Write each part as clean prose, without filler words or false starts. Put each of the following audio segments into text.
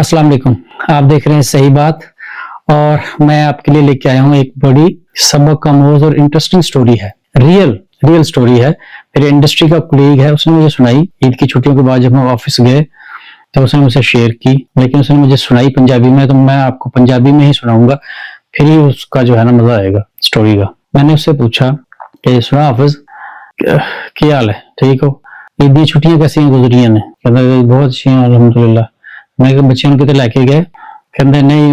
अस्सलाम वालेकुम। आप देख रहे हैं सही बात और मैं आपके लिए लेके आया हूँ एक बड़ी सबक आमोज और इंटरेस्टिंग स्टोरी है। रियल स्टोरी है। मेरे इंडस्ट्री का कोलीग है, उसने मुझे सुनाई। ईद की छुट्टियों के बाद जब हम ऑफिस गए तो उसने मुझसे शेयर की, लेकिन उसने मुझे सुनाई पंजाबी में, तो मैं आपको पंजाबी में ही सुनाऊंगा, फिर ही उसका जो है ना मजा आएगा स्टोरी का। मैंने उससे पूछा कि सुना हाफिज, क्या हाल है, ठीक हो? ईद दी छुट्टियां कैसी गुजरियां ने? कहता बहुत अच्छी हैं अलहमदुलिल्लाह। मैं बच्चों ਨੂੰ ਕਿਤੇ ਲੈ ਕੇ ਗਏ? ਕਹਿੰਦੇ नहीं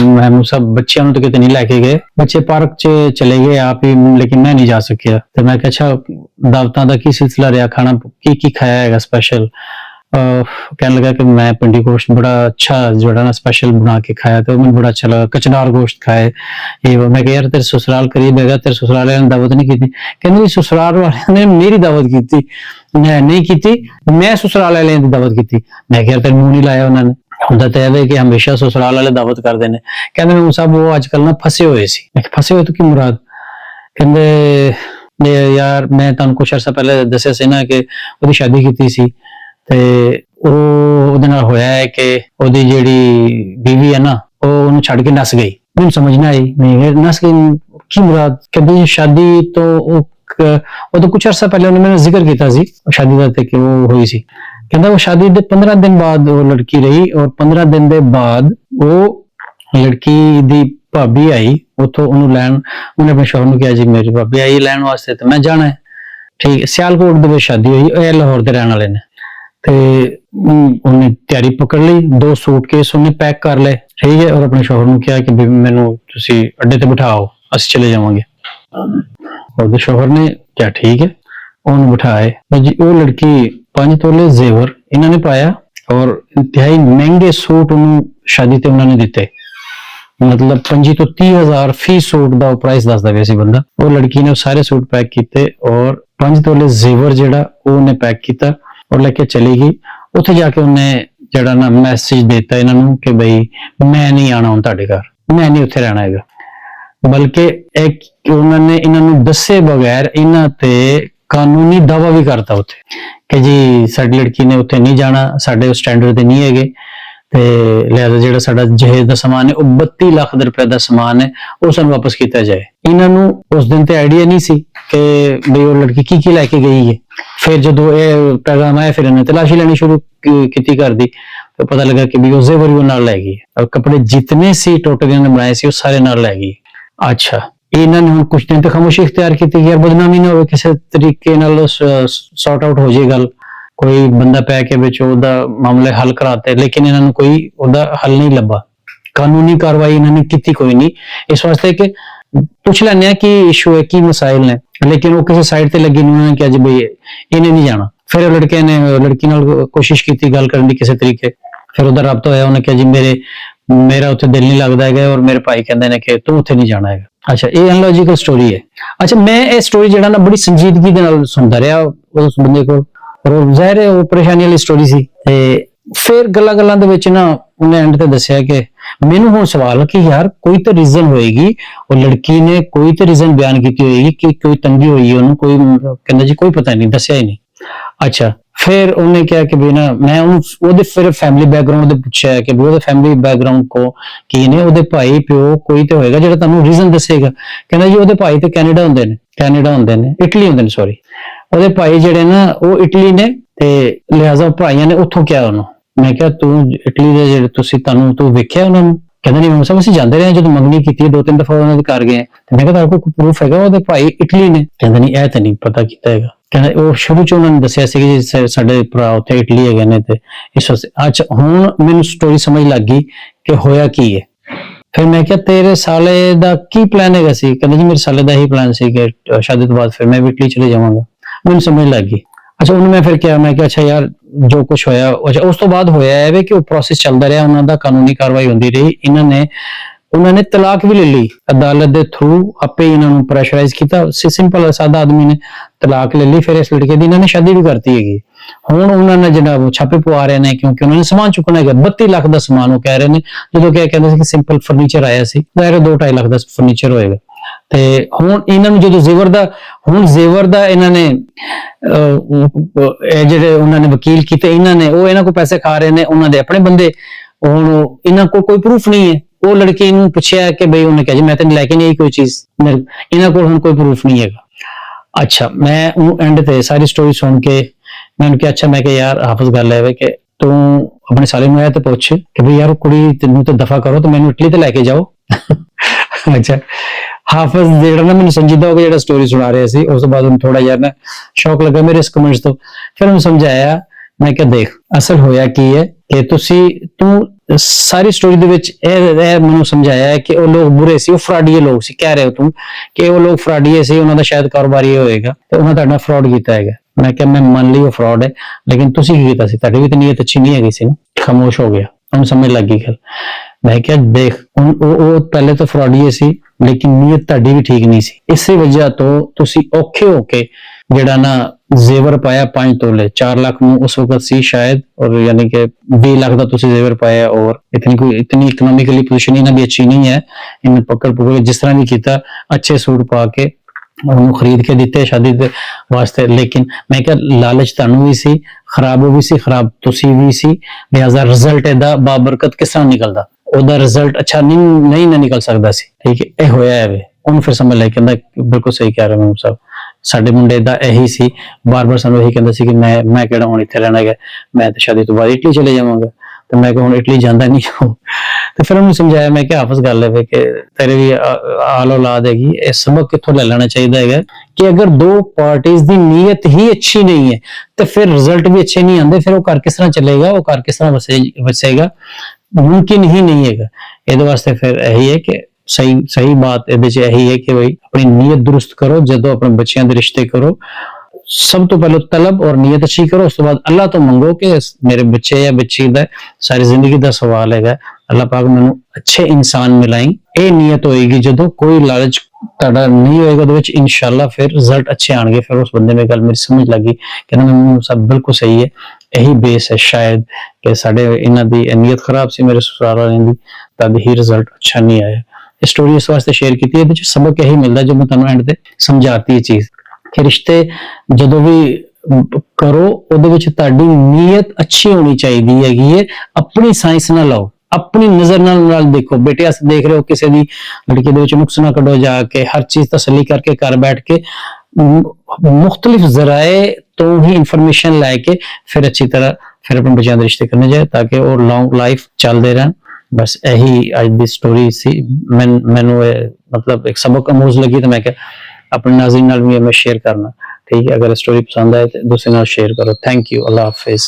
मैं सब बच्चों तो कितने नहीं लैके गए, बच्चे पार्क च चले गए आप ही, लेकिन मैं नहीं जा सकिया। तो मैं अच्छा दावतां दा की सिलसिला रहा, खाना की खाया है स्पेशल? कहने लगा कि मैं पिंडी गोश्त बड़ा अच्छा जो ना स्पेशल बना के खाया, तो मुझे बड़ा अच्छा लगा। कचनार गोश्त खाए ये वो। मैं यार तेरे ससुराल करीब है, तेरे ससुराल वाले ने दावत नहीं की? कहते ससुराल वाले ने मेरी दावत की, मैं नहीं की, मैं ससुराल वाले की दावत की। मैं यार तेरे मुंह नहीं लाया उन्होंने, ਹੁੰਦਾ ਤਾਂ ਇਹ ਕਿ ਹਮੇਸ਼ਾ ਸਸੁਰਾਲ ਵਾਲੇ ਦਾਵਤ ਕਰਦੇ ਨੇ। ਕਹਿੰਦੇ ਮੈਨੂੰ ਸਭ ਉਹ ਅੱਜ ਕੱਲ ਨਾ ਫਸੇ ਹੋਏ ਸੀ। ਮੈਂ ਫਸੇ ਹੋਏ ਤੋਂ ਕੀ ਮੁਰਾਦ? ਕਹਿੰਦੇ ਯਾਰ ਮੈਂ ਤੁਹਾਨੂੰ ਕੁਝ ਅਰਸਾ ਪਹਿਲੇ ਦੱਸਿਆ ਸੀ ਨਾ ਕਿ ਉਹਦੀ ਸ਼ਾਦੀ ਕੀਤੀ ਸੀ, ਤੇ ਉਹਦੇ ਨਾਲ ਹੋਇਆ ਹੈ ਕਿ ਉਹਦੀ ਜਿਹੜੀ ਬੀਵੀ ਹੈ ਨਾ ਉਹ ਉਹਨੂੰ ਛੱਡ ਕੇ ਨਸ ਗਈ। ਮੈਨੂੰ ਸਮਝ ਨਾ ਆਈ, ਮੈਂ ਨਸ ਗਈ ਕੀ ਮੁਰਾਦ? ਕਹਿੰਦੇ ਸ਼ਾਦੀ ਤੋਂ ਉਹ ਕੁਝ ਅਰਸਾ ਪਹਿਲੇ ਉਹਨੇ ਮੈਨੂੰ ਜ਼ਿਕਰ ਕੀਤਾ ਸੀ ਸ਼ਾਦੀ ਦਾ ਤੇ ਕਿ ਉਹ ਹੋਈ ਸੀ। कहता वो शादी के 15 दिन बाद वो लड़की रही, और 15 दिन के बाद वो लड़की दी भाभी आई उतो लैन। उन्हें अपने शौहर ने कहा जी मेरी भाभी आई लैन वास्ते, तो मैं जाना है। ठीक, सियालकोट दे विच शादी हुई, लाहौर के रहने वाले ने। ते उन्हें तैयारी पकड़ ली, 2 सूटकेस उन्हें पैक कर ले, ठीक है, और अपने शौहर ने कहा कि मैनू तुसी अड्डे ते बिठाओ, असीं चले जावांगे। और शौहर ने क्या ठीक है, उन्हें बिठाए जी। वो लड़की 5 तोले जेवर इन्होंने पाया और इंतहाई महंगे सूट उन्होंने शादी ते उन्होंने दिते, मतलब 25 तो 30 हजार फी सूट का प्राइस दसदा पिया सी बंदा। वो लड़की ने सारे सूट पैक किए और 5 तोले जेवर जेड़ा उन्हें पैक किया और लेके चली गई। उत्थे जाके उन्हें जड़ा ना मैसेज देता इन्होंने कि भाई मैं नहीं आना हुण तुहाडे घर, मैं नहीं उत्थे रहना हैगा। बल्कि एक उन्होंने इन्होंने दसे बगैर इन्हां ते कानूनी दावा भी करता उत्थे कि जी साडी लड़की ने उत्थे नहीं जाना, साडे स्टैंडर्ड ते नहीं हैगे, ते लिहाजा जिहड़ा साडा जहेज दा समान है 32 लाख रुपए दा समान है वो सानू वापस किया जाए। इन्हां नू उस दिन ते आइडिया नहीं सी कि भाई वो लड़की की लैके गई है। फिर जदों ये पैगाम आया फिर इन्हें तलाशी लेनी शुरू की कर दी, तो पता लगा कि भी वो जेवर भी नाल लै गई और कपड़े जितने सी टोटल इन्होंने बनाए सी वो सारे नाल लै गई। अच्छा, इन्होंने हम कुछ दिन तक खामोशी इख्तियार की कि यार बदनामी ना हो, किसी तरीके नाल सॉर्ट आउट हो जाए गल, कोई बंदा पै के विच ओदा मामले हल कराते, लेकिन इन्होंने कोई ओदा हल नहीं लभा। कानूनी कार्रवाई इन्होंने की कोई नहीं, इस वास्ते कि पूछ लेने कि इशू है की मसाइल ने, लेकिन वो किसी साइड ते लगी उन्होंने कहा जी भाई इन्हें नहीं जाना। फिर लड़के ने लड़की नाल कोशिश की गल करने की किसी तरीके, फिर उधर रब्ता होया, उन्हें कहा जी मेरा उत्थे दिल नहीं लगता है और मेरे भाई कहते हैं कि तू उत्थे नहीं जाना है। अच्छा, ये अनलॉजिकल स्टोरी है। अच्छा, मैं ये स्टोरी जो ना बड़ी संजीदगी दे नाल सुनता रहा उस बंदे को, और ज़ाहिर है वो परेशानी वाली स्टोरी सी। ते फिर गल्लां दे विच ना उन्हें एंड ते दस्सिया कि मैनू हुण सवाल कि यार कोई तो रीजन होएगी, वो लड़की ने कोई तो रीजन बयान की होएगी कि कोई तंगी हुई है उन्होंने, कोई कहंदा जी कोई पता नहीं, दस्सिया ही नहीं। अच्छा, फिर उन्हें क्या कि भी ना मैं उन्हें फिर फैमिली बैकग्राउंड पूछा कि भी फैमिली बैकग्राउंड को की ने, उहदे भाई प्यो कोई तो होएगा जिहड़ा तुहानू रीजन दसेगा। कहंदा जी उहदे भाई तो कैनेडा हुंदे ने इटली हुंदे ने, सॉरी उहदे भाई जिहड़े ना वो इटली ने, ते लिहाजा भाइयों ने उत्थों क्या उन्होंने। मैं क्या तू इटली दे जिहड़े तुसीं तुहानू तू वेखिया उन्होंने? कहंदा नहीं मैं सब असीं जांदे रहे जो मंगनी की 2-3 दफा उन्होंने घर गए। मैं क्या कोई प्रूफ हैगा उहदे भाई इटली ने? कहंदा नहीं ऐ ते नहीं पता कीता हैगा। कहंदा वो शुरू च उन्होंने दस्सिया सी कि साडे भरा उत्थे इटली हैगे ने ते इस वास्ते। अच्छा, हुण मैनूं स्टोरी समझ लग गई कि होया की है। फिर मैं क्या तेरे साले दा की प्लान है? कहंदा जी मेरे साले दा ही प्लान सी कि शादी तो बाद फिर मैं भी इटली चले जावांगा। मैनूं समझ लग गई। अच्छा, उन्होंने मैं फिर क्या मैं क्या अच्छा यार जो कुछ होया, अच्छा उस तो बाद होया है कि वो प्रोसेस चलता रहा, उन्हों दा कानूनी कार्रवाई होंदी रही। उन्होंने तलाक भी ले ली अदालत के थ्रू, आपे इन्होंने प्रेशराइज किया, सिंपल सादा आदमी ने तलाक ले ली। फिर इस लड़के की इन्होंने शादी भी करती है। हुण उन्होंने जनाब छापे पवा रहे हैं क्योंकि उन्होंने समान चुकना है 32 लाख का समान वो कह रहे हैं, जो कहते सिंपल फर्नीचर आया सी, 2-2.5 लाख का फर्नीचर होएगा। ते हुण इन्हां जो जेवर दा इन्होंने जिहड़े उन्होंने वकील कीते, इन्हां ने वो इन्हां को पैसे खा रहे हैं, उन्होंने अपने बंदे ਹੁਣ ਇਹਨਾਂ ਕੋਲ ਕੋਈ ਪ੍ਰੂਫ ਨਹੀਂ ਹੈ। ਉਹ ਲੜਕੀ ਨੂੰ ਪੁੱਛਿਆ ਕਿ ਬਈ ਉਹਨੇ ਕਿਹਾ ਜੀ ਮੈਂ ਤੈਨੂੰ ਲੈ ਕੇ ਨਹੀਂ ਆਈ ਕੋਈ ਚੀਜ਼, ਇਹਨਾਂ ਕੋਲ ਹੁਣ ਕੋਈ ਪ੍ਰੂਫ ਨਹੀਂ ਹੈਗਾ। ਅੱਛਾ, ਮੈਂ ਉਹ ਐਂਡ ਤੇ ਸਾਰੀ ਸਟੋਰੀ ਸੁਣ ਕੇ ਮੈਂ ਉਹਨੂੰ ਕਿਹਾ ਅੱਛਾ, ਮੈਂ ਕਿਹਾ ਯਾਰ ਹਾਫਿਜ਼ ਗੱਲ ਹੈ ਕਿ ਤੂੰ ਆਪਣੇ ਸਾਲੇ ਨੂੰ ਆਇਆ ਤੇ ਪੁੱਛ ਕਿ ਬਈ ਯਾਰ ਉਹ ਕੁੜੀ ਤੈਨੂੰ ਤੇ ਦਫਾ ਕਰੋ ਤੇ ਮੈਨੂੰ ਇਟਲੀ ਤੇ ਲੈ ਕੇ ਜਾਓ। ਅੱਛਾ, ਹਾਫਿਜ਼ ਜਿਹੜਾ ਨਾ ਮੈਨੂੰ ਸੰਜੀਦਾ ਹੋ ਗਿਆ ਜਿਹੜਾ ਸਟੋਰੀ ਸੁਣਾ ਰਿਹਾ ਸੀ, ਉਸ ਤੋਂ ਬਾਅਦ ਉਹਨੂੰ ਥੋੜਾ ਜਿਹਾ ਨਾ ਸ਼ੌਕ ਲੱਗਾ ਮੇਰੇ ਇਸ ਕਮੈਂਟਸ ਤੋਂ। ਫਿਰ ਉਹਨੂੰ ਸਮਝਾਇਆ, ਮੈਂ ਕਿਹਾ ਦੇਖ ਅਸਲ ਹੋਇਆ ਕੀ ਹੈ ਕਿ ਤੂੰ ਸਾਰੀ ਸਟੋਰੀ ਦੇ ਵਿੱਚ ਇਹ ਮੈਨੂੰ ਸਮਝਾਇਆ ਹੈ ਕਿ ਉਹ ਲੋਕ ਬੁਰੇ ਸੀ, ਉਹ ਫਰਾਡੀਏ ਲੋਕ ਸੀ। ਕਹਿ ਰਹੇ ਹੋ ਤੂੰ ਕਿ ਉਹ ਲੋਕ ਫਰਾਡੀਏ ਸੀ, ਉਹਨਾਂ ਦਾ ਸ਼ਾਇਦ ਕਾਰੋਬਾਰ ਇਹ ਹੋਏਗਾ ਤੇ ਉਹਨਾਂ ਤੁਹਾਡਾ ਫਰਾਡ ਕੀਤਾ ਹੈਗਾ। ਮੈਂ ਕਿਹਾ ਮੈਂ ਮੰਨ ਲਈ ਉਹ ਫਰਾਡ ਹੈ, ਲੇਕਿਨ ਤੁਸੀਂ ਕੀ ਕੀਤਾ ਸੀ? ਤੁਹਾਡੀ ਵੀ ਤਾਂ ਨੀਅਤ ਅੱਛੀ ਨਹੀਂ ਹੈਗੀ ਸੀ ਨਾ। ਖਾਮੋਸ਼ ਹੋ ਗਿਆ, ਉਹਨੂੰ ਸਮਝ ਲੱਗ ਗਈ ਗੱਲ। ਮੈਂ ਕਿਹਾ ਦੇਖ ਉਹ ਪਹਿਲੇ ਤਾਂ ਫਰਾਡੀਏ ਸੀ, ਲੇਕਿਨ ਨੀਅਤ ਤੁਹਾਡੀ ਵੀ ਠੀਕ ਨਹੀਂ ਸੀ। ਇਸੇ ਵਜ੍ਹਾ ਤੋਂ ਤੁਸੀਂ ਔਖੇ ਹੋ ਕੇ ਜਿਹੜਾ ਨਾ ਜ਼ੇਵਰ ਪਾਇਆ 5 ਤੋਲੇ 4 ਲੱਖ ਨੂੰ ਉਸ ਵਕਤ ਸੀ ਸ਼ਾयद, और यानी कि 20 लाख का तुसी जेवर पाया। और इतनी इकोनॉमिकली पोजीशन इन्हां दी अच्छी नहीं है, इन पकड़ जिस तरह भी किया अच्छे सूट पा के ਉਹਨੂੰ ਖਰੀਦ ਕੇ ਦਿੱਤੇ ਸ਼ਾਦੀ ਦੇ ਵਾਸਤੇ। ਲੇਕਿਨ ਮੈਂ ਕਿਹਾ ਲਾਲਚ ਤੁਹਾਨੂੰ ਵੀ ਸੀ, ਖਰਾਬ ਉਹ ਵੀ ਸੀ, ਖਰਾਬ ਤੁਸੀਂ ਵੀ ਸੀ, ਲਿਹਾਜ਼ਾ ਰਿਜ਼ਲਟ ਇਹਦਾ ਬਾਬਰਕਤ ਕਿਸ ਤਰ੍ਹਾਂ ਨਿਕਲਦਾ, ਉਹਦਾ ਰਿਜ਼ਲਟ ਅੱਛਾ ਨਹੀਂ ਨਾ ਨਿਕਲ ਸਕਦਾ ਸੀ। ਠੀਕ ਹੈ, ਇਹ ਹੋਇਆ ਹੈ ਵੇ। ਉਹਨੂੰ ਫਿਰ ਸਮਝ ਲੱਗ ਕਹਿੰਦਾ ਬਿਲਕੁਲ ਸਹੀ ਕਹਿ ਰਹੇ ਹੋ ਸਾਹਿਬ, ਸਾਡੇ ਮੁੰਡੇ ਦਾ ਇਹੀ ਸੀ, ਬਾਰ-ਬਾਰ ਸਾਨੂੰ ਇਹੀ ਕਹਿੰਦਾ ਸੀ ਕਿ ਮੈਂ ਕਿਹੜਾ ਹੁਣ ਇੱਥੇ ਰਹਿਣਾ ਹੈਗਾ, ਮੈਂ ਤਾਂ ਸ਼ਾਦੀ ਤੋਂ ਬਾਅਦ ਇਟਲੀ ਚਲੇ ਜਾਵਾਂਗਾ। ਤੇ ਮੈਂ ਕਿਹਾ ਹੁਣ ਇਟਲੀ ਜਾਂਦਾ ਨਹੀਂ ਹੋ। ਤੇ ਫਿਰ ਉਹਨੂੰ ਸਮਝਾਇਆ, ਮੈਂ ਕਿਹਾ ਹਾਫਿਜ਼ ਗੱਲ ਹੈ ਕਿ ਤੇਰੇ ਵੀ ਆਲ ਔਲਾਦ ਹੈਗੀ, ਇਹ ਸਬਕ ਕਿੱਥੋਂ ਲੈ ਲੈਣਾ ਚਾਹੀਦਾ ਹੈਗਾ ਕਿ ਅਗਰ ਦੋ ਪਾਰਟੀਆਂ ਦੀ ਨੀਅਤ ਹੀ ਅੱਛੀ ਨਹੀਂ ਹੈ ਤੇ ਫਿਰ ਰਿਜ਼ਲਟ ਵੀ ਅੱਛੇ ਨਹੀਂ ਆਉਂਦੇ। ਫਿਰ ਉਹ ਘਰ ਕਿਸ ਤਰ੍ਹਾਂ ਚੱਲੇਗਾ, ਉਹ ਘਰ ਕਿਸ ਤਰ੍ਹਾਂ ਵਸੇਗਾ, ਮੁਮਕਿਨ ਹੀ ਨਹੀਂ ਹੈਗਾ। ਇਹਦੇ ਵਾਸਤੇ ਫਿਰ ਇਹੀ ਹੈ ਕਿ ਸਹੀ ਬਾਤ ਇਹਦੇ ਚ ਇਹੀ ਹੈ ਕਿ ਬਈ ਆਪਣੀ ਨੀਅਤ ਦੁਰਸਤ ਕਰੋ। ਜਦੋਂ ਆਪਣੇ ਬੱਚਿਆਂ ਦੇ ਰਿਸ਼ਤੇ ਕਰੋ, ਸਭ ਤੋਂ ਪਹਿਲਾਂ ਤਲਬ ਔਰ ਨੀਅਤ ਅੱਛੀ ਕਰੋ, ਉਸ ਤੋਂ ਬਾਅਦ ਅੱਲਾਹ ਤੋਂ ਮੰਗੋ ਕਿ ਮੇਰੇ ਬੱਚੇ ਜਾਂ ਬੱਚੀ ਦਾ ਸਾਰੀ ਜ਼ਿੰਦਗੀ ਦਾ ਸਵਾਲ ਹੈਗਾ, ਅੱਲਾਹ ਪਾਕ ਮੈਨੂੰ ਅੱਛੇ ਇਨਸਾਨ ਮਿਲਾਈ। ਇਹ ਨੀਅਤ ਹੋਏਗੀ, ਜਦੋਂ ਕੋਈ ਲਾਲਚ ਤੁਹਾਡਾ ਨਹੀਂ ਹੋਏਗਾ ਉਹਦੇ ਵਿੱਚ, ਇਨਸ਼ਾਅੱਲਾ ਫਿਰ ਰਿਜ਼ਲਟ ਅੱਛੇ ਆਣਗੇ। ਫਿਰ ਉਸ ਬੰਦੇ ਨੂੰ ਗੱਲ ਮੇਰੀ ਸਮਝ ਲੱਗੀ ਕਿ ਮੈਨੂੰ ਸਭ ਬਿਲਕੁਲ ਸਹੀ ਹੈ। ਇਹੀ ਬੇਸ ਹੈ ਸ਼ਾਇਦ ਕਿ ਸਾਡੇ ਇਹਨਾਂ ਦੀ ਨੀਅਤ ਖਰਾਬ ਸੀ, ਮੇਰੇ ਸਸੁਰਾਲ ਵਾਲਿਆਂ ਦੀ, ਤਦ ਹੀ ਰਿਜ਼ਲਟ ਅੱਛਾ ਨਹੀਂ ਆਇਆ। ਇਹ ਸਟੋਰੀ ਇਸ ਵਾਸਤੇ ਸ਼ੇਅਰ ਕੀਤੀ, ਇਹਦੇ ਚ ਸਬਕ ਇਹੀ ਮਿਲਦਾ ਜੋ ਮੈਂ ਤੁਹਾਨੂੰ ਐਂਡ ਤੇ ਸਮਝਾਤੀ ਇਹ ਚੀਜ਼ ਕਿ ਰਿਸ਼ਤੇ ਜਦੋਂ ਵੀ ਕਰੋ ਉਹਦੇ ਵਿੱਚ ਤੁਹਾਡੀ ਨੀਅਤ ਅੱਛੀ ਹੋਣੀ ਚਾਹੀਦੀ ਹੈਗੀ ਹੈ। ਆਪਣੀ ਸਾਇੰਸ ਨਾਲ ਲਾਓ, ਆਪਣੀ ਨਜ਼ਰ ਨਾਲ ਦੇਖੋ। ਬੇਟੇ ਅਸ ਦੇਖ ਰਹੇ ਹੋ ਕਿਸੇ ਦੀ ਲੜਕੀ ਦੇ ਵਿੱਚ ਨੁਕਸ ਨਾ ਕੱਢੋ, ਜਾ ਕੇ ਹਰ ਚੀਜ਼ ਤਸੱਲੀ ਕਰਕੇ ਘਰ ਬੈਠ ਕੇ ਮੁxtਲਿਫ ਜ਼ਰਾਏ ਤੋਂ ਹੀ ਇਨਫੋਰਮੇਸ਼ਨ ਲੈ ਕੇ ਫਿਰ ਅੱਛੀ ਤਰ੍ਹਾਂ ਫਿਰ ਆਪਣੇ ਬੱਚਿਆਂ ਦੇ ਰਿਸ਼ਤੇ ਕਰਨੇ ਚਾਹੀਏ ਤਾਂ ਕਿ ਉਹ ਲੌਂਗ ਲਾਈਫ ਚੱਲਦੇ ਰਹਿਣ। ਬਸ ਇਹੀ ਅੱਜ ਦੀ ਸਟੋਰੀ ਸੀ। ਮੈਨੂੰ मतलब एक सबक अमूज लगी तो मैं क्या अपने नाज़रीन नाल भी मैं शेयर करना। ठीक है, अगर स्टोरी पसंद आए तो दूसरे नाल शेयर करो। Thank you, Allah Hafiz.